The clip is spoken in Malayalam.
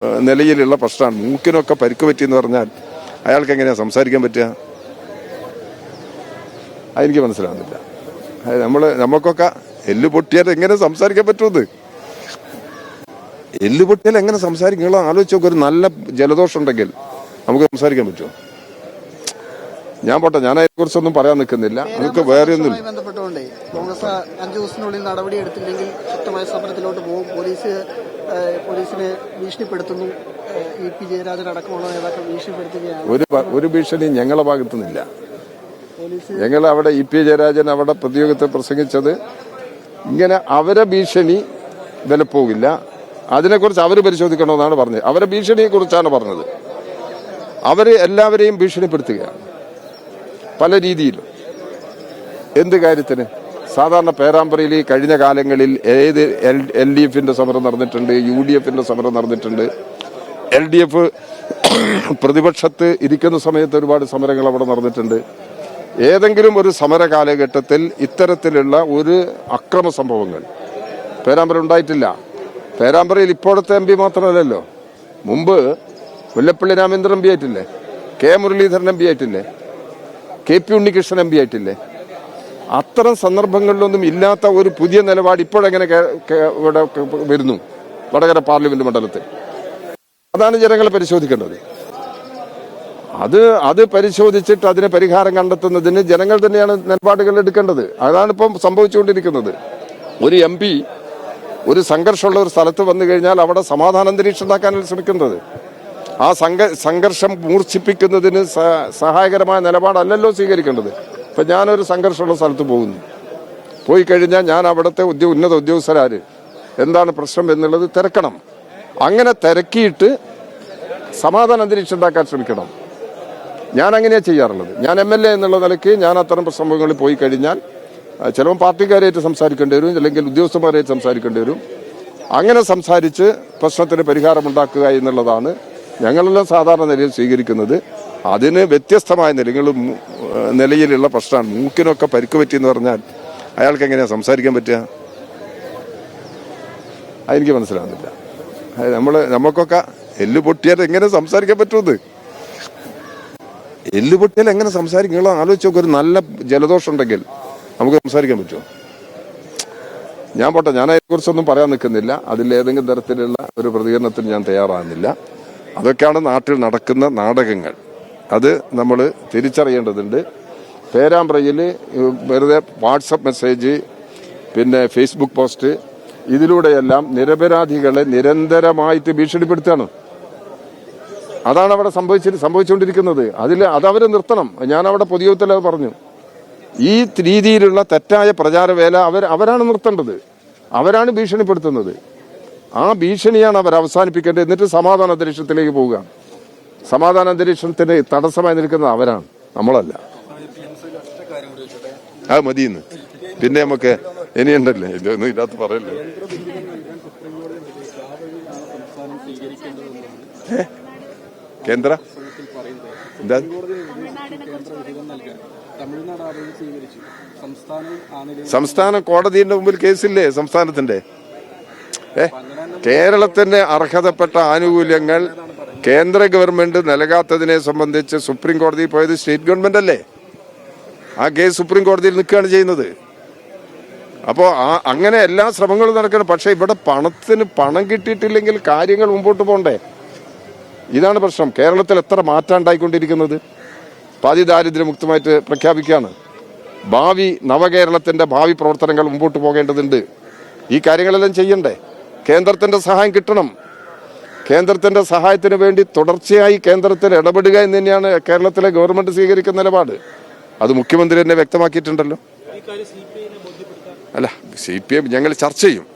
നിലയിലുള്ള പ്രശ്നമാണ്. മൂക്കിനൊക്കെ പരിക്ക് പറ്റിയെന്ന് പറഞ്ഞാൽ അയാൾക്ക് എങ്ങനെയാണ് സംസാരിക്കാൻ പറ്റുക? അതെനിക്ക് മനസ്സിലാവുന്നില്ല. നമുക്കൊക്കെ എല്ല് പൊട്ടിയാൽ എങ്ങനെ സംസാരിക്കാൻ പറ്റുന്നത്? എല്ല് പൊട്ടിയാൽ എങ്ങനെ സംസാരിക്കും? നിങ്ങൾ ആലോചിച്ച് നോക്ക്. ഒരു നല്ല ജലദോഷം ഉണ്ടെങ്കിൽ നമുക്ക് സംസാരിക്കാൻ പറ്റുമോ? ഞാൻ പോട്ടെ, ഞാൻ അതിനെക്കുറിച്ചൊന്നും പറയാൻ നിൽക്കുന്നില്ല. നമുക്ക് വേറെ ഒന്നും ബന്ധപ്പെട്ടുകൊണ്ടേ കോൺഗ്രസ് 5 ദിവസത്തിനുള്ളിൽ നടപടി എടുത്തില്ലെങ്കിൽ ശക്തമായ സമരത്തിലോട്ട് പോകും. പോലീസിനെ ഭീഷണിപ്പെടുത്തുന്നു. ഇ.പി. ജയരാജൻ അടക്കമുള്ള നേതാക്കൾ ഭീഷണിപ്പെടുത്തുകയാണ്. ഒരു ഭീഷണി ഞങ്ങളെ ഭാഗത്തുനിന്നില്ല. ഞങ്ങൾ അവിടെ ഇ.പി. ജയരാജൻ അവിടെ പ്രതിയോഗത്തിൽ പ്രസംഗിച്ചത് ഇങ്ങനെ അവരെ ഭീഷണി വിലപ്പോകില്ല, അതിനെക്കുറിച്ച് അവർ പരിശോധിക്കണമെന്നാണ് പറഞ്ഞത്. അവരെ ഭീഷണിയെ കുറിച്ചാണ് പറഞ്ഞത്. അവര് എല്ലാവരെയും ഭീഷണിപ്പെടുത്തുകയാണ് പല രീതിയിലും. എന്ത് കാര്യത്തിന്? സാധാരണ പേരാമ്പ്രയിൽ കഴിഞ്ഞ കാലങ്ങളിൽ ഏത് LDFന്റെ സമരം നടന്നിട്ടുണ്ട്, UDFന്റെ സമരം നടന്നിട്ടുണ്ട്. LDF പ്രതിപക്ഷത്ത് ഇരിക്കുന്ന സമയത്ത് ഒരുപാട് സമരങ്ങൾ അവിടെ നടന്നിട്ടുണ്ട്. ഏതെങ്കിലും ഒരു സമര കാലഘട്ടത്തിൽ ഇത്തരത്തിലുള്ള ഒരു അക്രമ സംഭവങ്ങൾ പേരാമ്പ്ര ഉണ്ടായിട്ടില്ല. പേരാമ്പ്രയിൽ ഇപ്പോഴത്തെ MP മാത്രമല്ലല്ലോ, മുമ്പ് മുല്ലപ്പള്ളി രാമേന്ദ്രൻ MP ആയിട്ടില്ലേ, K. മുരളീധരൻ MP ആയിട്ടില്ലേ, KP ഉണ്ണികൃഷ്ണൻ MP ആയിട്ടില്ലേ? അത്തരം സന്ദർഭങ്ങളിലൊന്നും ഇല്ലാത്ത ഒരു പുതിയ നിലപാട് ഇപ്പോഴെങ്ങനെ ഇവിടെ വരുന്നു വടകര പാർലമെന്റ് മണ്ഡലത്തിൽ? അതാണ് ജനങ്ങൾ പരിശോധിക്കേണ്ടത്. അത് പരിശോധിച്ചിട്ട് അതിന് പരിഹാരം കണ്ടെത്തുന്നതിന് ജനങ്ങൾ തന്നെയാണ് നിലപാടുകൾ എടുക്കേണ്ടത്. അതാണ് ഇപ്പം സംഭവിച്ചുകൊണ്ടിരിക്കുന്നത്. ഒരു MP ഒരു സംഘർഷമുള്ള ഒരു സ്ഥലത്ത് വന്നു കഴിഞ്ഞാൽ അവിടെ സമാധാന അന്തരീക്ഷം ഉണ്ടാക്കാനാണ് ശ്രമിക്കുന്നത്. ആ സംഘർഷം മൂർച്ഛിപ്പിക്കുന്നതിന് സഹായകരമായ നിലപാടല്ലല്ലോ സ്വീകരിക്കേണ്ടത്. ഇപ്പൊ ഞാനൊരു സംഘർഷമുള്ള സ്ഥലത്ത് പോയി കഴിഞ്ഞാൽ ഞാൻ അവിടുത്തെ ഉന്നത ഉദ്യോഗസ്ഥരാര് എന്താണ് പ്രശ്നം എന്നുള്ളത് തിരക്കണം. അങ്ങനെ തിരക്കിയിട്ട് സമാധാന അന്തരീക്ഷം ഉണ്ടാക്കാൻ ശ്രമിക്കണം. ഞാൻ അങ്ങനെയാ ചെയ്യാറുള്ളത്. ഞാൻ MLA എന്നുള്ള നിലയ്ക്ക് ഞാൻ അത്തരം സംഭവങ്ങളിൽ പോയി കഴിഞ്ഞാൽ ചിലപ്പോൾ പാർട്ടിക്കാരായിട്ട് സംസാരിക്കേണ്ടി വരും, അല്ലെങ്കിൽ ഉദ്യോഗസ്ഥന്മാരായിട്ട് സംസാരിക്കേണ്ടി വരും. അങ്ങനെ സംസാരിച്ച് പ്രശ്നത്തിന് പരിഹാരമുണ്ടാക്കുക എന്നുള്ളതാണ് ഞങ്ങളെല്ലാം സാധാരണ നിലയിൽ സ്വീകരിക്കുന്നത്. അതിന് വ്യത്യസ്തമായ നിലയിലുള്ള പ്രശ്നമാണ്. മൂക്കിനൊക്കെ പരിക്ക് പറ്റിയെന്ന് പറഞ്ഞാൽ അയാൾക്ക് എങ്ങനെയാണ് സംസാരിക്കാൻ പറ്റുക? അതെനിക്ക് മനസ്സിലാവുന്നില്ല. നമുക്കൊക്കെ എല്ല് പൊട്ടിയാൽ എങ്ങനെ സംസാരിക്കാൻ പറ്റുന്നത്? എല്ല് പൊട്ടിയാൽ എങ്ങനെ സംസാരിക്കും? നിങ്ങൾ ആലോചിച്ച് നോക്ക്. ഒരു നല്ല ജലദോഷം ഉണ്ടെങ്കിൽ നമുക്ക് സംസാരിക്കാൻ പറ്റുമോ? ഞാൻ പോട്ടെ, ഞാൻ അതിനെക്കുറിച്ചൊന്നും പറയാൻ നിൽക്കുന്നില്ല. അതിലേതെങ്കിലും തരത്തിലുള്ള ഒരു പ്രതികരണത്തിന് ഞാൻ തയ്യാറാകുന്നില്ല. അതൊക്കെയാണ് നാട്ടിൽ നടക്കുന്ന നാടകങ്ങൾ. അത് നമ്മൾ തിരിച്ചറിയേണ്ടതുണ്ട്. പേരാമ്പ്രയിൽ വെറുതെ വാട്സപ്പ് മെസ്സേജ്, പിന്നെ ഫേസ്ബുക്ക് പോസ്റ്റ്, ഇതിലൂടെയെല്ലാം നിരപരാധികളെ നിരന്തരമായിട്ട് ഭീഷണിപ്പെടുത്തുകയാണ്. അതാണ് അവിടെ സംഭവിച്ചുകൊണ്ടിരിക്കുന്നത്. അതവർ നിർത്തണം. ഞാൻ അവിടെ പൊതുയോഗത്തിൽ പറഞ്ഞു, ഈ രീതിയിലുള്ള തെറ്റായ പ്രചാരവേല അവരാണ് നിർത്തേണ്ടത്. അവരാണ് ഭീഷണിപ്പെടുത്തുന്നത്. ആ ഭീഷണിയാണ് അവർ അവസാനിപ്പിക്കേണ്ടത്. എന്നിട്ട് സമാധാന അന്തരീക്ഷത്തിലേക്ക് പോവുക. സമാധാന അന്തരീക്ഷത്തിന് തടസ്സമായി നിൽക്കുന്നത് അവരാണ്, നമ്മളല്ല. അത് മതിയെന്ന് പിന്നെ നമുക്ക് ഇനിയുണ്ടല്ലേ, ഇതൊന്നും ഇതിനകത്ത് പറയല്ലേ. കേന്ദ്ര എന്താ സംസ്ഥാന കോടതിയുടെ മുമ്പിൽ കേസില്ലേ സംസ്ഥാനത്തിന്റെ? കേരളത്തിന് അർഹതപ്പെട്ട ആനുകൂല്യങ്ങൾ കേന്ദ്ര ഗവൺമെന്റ് നൽകാത്തതിനെ സംബന്ധിച്ച് സുപ്രീം കോടതിയിൽ പോയത് സ്റ്റേറ്റ് ഗവൺമെന്റ് അല്ലേ? ആ കേസ് സുപ്രീം കോടതിയിൽ നിൽക്കുകയാണ് ചെയ്യുന്നത്. അപ്പോൾ അങ്ങനെ എല്ലാ ശ്രമങ്ങളും നടക്കണം. പക്ഷെ ഇവിടെ പണം കിട്ടിയിട്ടില്ലെങ്കിൽ കാര്യങ്ങൾ മുമ്പോട്ട് പോകണ്ടേ? ഇതാണ് പ്രശ്നം. കേരളത്തിൽ എത്ര മാറ്റം ഉണ്ടായിക്കൊണ്ടിരിക്കുന്നത്. പാതി ദാരിദ്ര്യമുക്തമായിട്ട് പ്രഖ്യാപിക്കുകയാണ്. നവകേരളത്തിന്റെ ഭാവി പ്രവർത്തനങ്ങൾ മുമ്പോട്ട് പോകേണ്ടതുണ്ട്. ഈ കാര്യങ്ങളെല്ലാം ചെയ്യണ്ടേ? കേന്ദ്രത്തിന്റെ സഹായം കിട്ടണം. കേന്ദ്രത്തിന്റെ സഹായത്തിന് വേണ്ടി തുടർച്ചയായി കേന്ദ്രത്തിൽ ഇടപെടുക എന്ന് തന്നെയാണ് കേരളത്തിലെ ഗവൺമെന്റ് സ്വീകരിക്കുന്ന നിലപാട്. അത് മുഖ്യമന്ത്രി തന്നെ വ്യക്തമാക്കിയിട്ടുണ്ടല്ലോ. അല്ല, CPM ഞങ്ങൾ ചർച്ച ചെയ്യും.